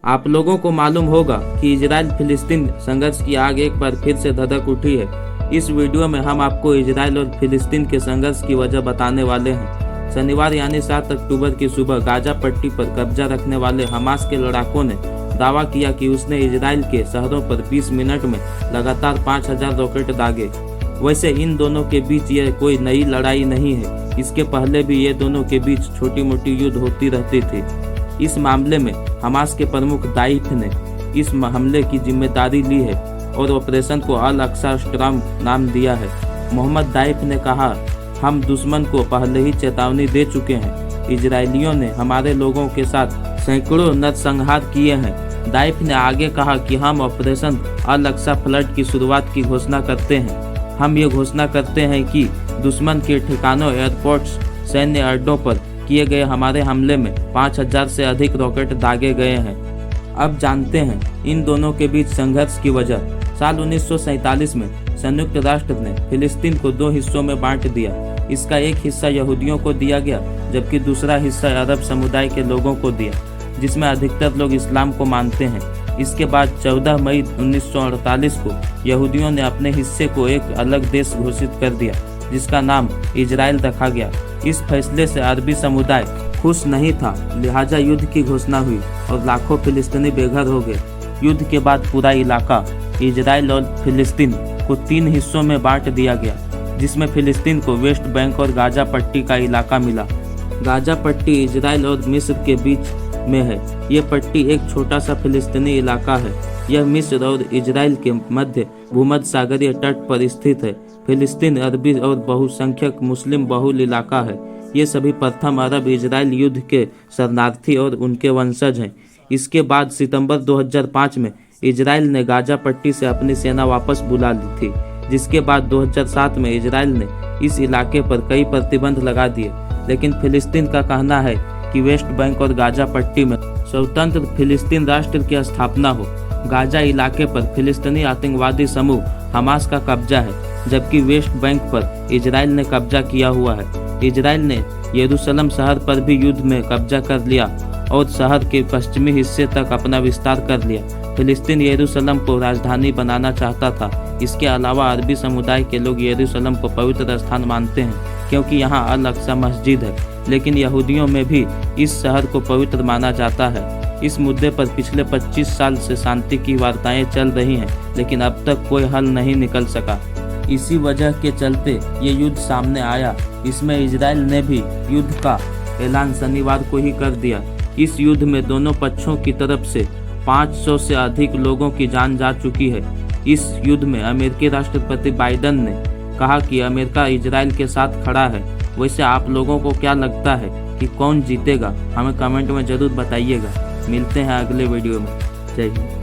आप लोगों को मालूम होगा कि इजराइल फिलिस्तीन संघर्ष की आग एक बार फिर से धधक उठी है। इस वीडियो में हम आपको इजराइल और फिलिस्तीन के संघर्ष की वजह बताने वाले हैं। शनिवार यानी 7 अक्टूबर की सुबह गाजा पट्टी पर कब्जा रखने वाले हमास के लड़ाकों ने दावा किया कि उसने इजराइल के शहरों पर 20 मिनट में लगातार 5000 रॉकेट दागे। वैसे इन दोनों के बीच यह कोई नई लड़ाई नहीं है, इसके पहले भी ये दोनों के बीच छोटी मोटी युद्ध होती रहती थी। इस मामले में हमास के प्रमुख दाइफ ने इस हमले की जिम्मेदारी ली है और ऑपरेशन को अल अक्सा स्ट्राम नाम दिया है। मोहम्मद दाइफ ने कहा, हम दुश्मन को पहले ही चेतावनी दे चुके हैं। इजरायलियों ने हमारे लोगों के साथ सैकड़ों नरसंहार किए हैं। दाइफ ने आगे कहा कि हम ऑपरेशन अल अक्सा फ्लड की शुरुआत की घोषणा करते हैं। हम ये घोषणा करते हैं कि दुश्मन के ठिकानों, एयरपोर्ट्स, सैन्य अड्डों पर किए गए हमारे हमले में 5000 से अधिक रॉकेट दागे गए हैं। अब जानते हैं इन दोनों के बीच संघर्ष की वजह। साल 1947 में संयुक्त राष्ट्र ने फिलिस्तीन को 2 हिस्सों में बांट दिया। इसका एक हिस्सा यहूदियों को दिया गया, जबकि दूसरा हिस्सा अरब समुदाय के लोगों को दिया, जिसमें अधिकतर लोग इस्लाम को मानते हैं। इसके बाद 14 मई 1948 को यहूदियों ने अपने हिस्से को एक अलग देश घोषित कर दिया, जिसका नाम इजराइल रखा गया। इस फैसले से अरबी समुदाय खुश नहीं था, लिहाजा युद्ध की घोषणा हुई और लाखों फिलिस्तीनी बेघर हो गए। युद्ध के बाद पूरा इलाका इजराइल और फिलिस्तीन को 3 हिस्सों में बांट दिया गया, जिसमें फिलिस्तीन को वेस्ट बैंक और गाजा पट्टी का इलाका मिला। गाजा पट्टी इजराइल और मिस्र के बीच में है। यह पट्टी एक छोटा सा फिलिस्तीनी इलाका है। यह मिस्र और इजराइल के मध्य भूमध्य सागरीय तट पर स्थित है। फिलिस्तीन अरबी और बहुसंख्यक मुस्लिम बहुल इलाका है। ये सभी प्रथम अरब इजराइल युद्ध के शरणार्थी और उनके वंशज हैं। इसके बाद सितंबर 2005 में इजराइल ने गाजा पट्टी से अपनी सेना वापस बुला ली थी, जिसके बाद 2007 में इजराइल ने इस इलाके पर कई प्रतिबंध लगा दिए। लेकिन फिलिस्तीन का कहना है कि वेस्ट बैंक और गाजा पट्टी में स्वतंत्र फिलिस्तीन राष्ट्र की स्थापना हो। गाजा इलाके पर फिलिस्तीनी आतंकवादी समूह हमास का कब्जा है, जबकि वेस्ट बैंक पर इजराइल ने कब्जा किया हुआ है। इजराइल ने यरूशलेम शहर पर भी युद्ध में कब्जा कर लिया और शहर के पश्चिमी हिस्से तक अपना विस्तार कर लिया। फिलिस्तीन यरूशलेम को राजधानी बनाना चाहता था। इसके अलावा अरबी समुदाय के लोग यरूशलेम को पवित्र स्थान मानते हैं, क्योंकि यहाँ अल अक्सा मस्जिद है। लेकिन यहूदियों में भी इस शहर को पवित्र माना जाता है। इस मुद्दे पर पिछले 25 साल से शांति की वार्ताएं चल रही हैं, लेकिन अब तक कोई हल नहीं निकल सका। इसी वजह के चलते ये युद्ध सामने आया। इसमें इजराइल ने भी युद्ध का ऐलान शनिवार को ही कर दिया। इस युद्ध में दोनों पक्षों की तरफ से 500 से अधिक लोगों की जान जा चुकी है। इस युद्ध में अमेरिकी राष्ट्रपति बाइडेन ने कहा कि अमेरिका इजराइल के साथ खड़ा है। वैसे आप लोगों को क्या लगता है कि कौन जीतेगा? हमें कमेंट में ज़रूर बताइएगा। मिलते हैं अगले वीडियो में। जय हिंद।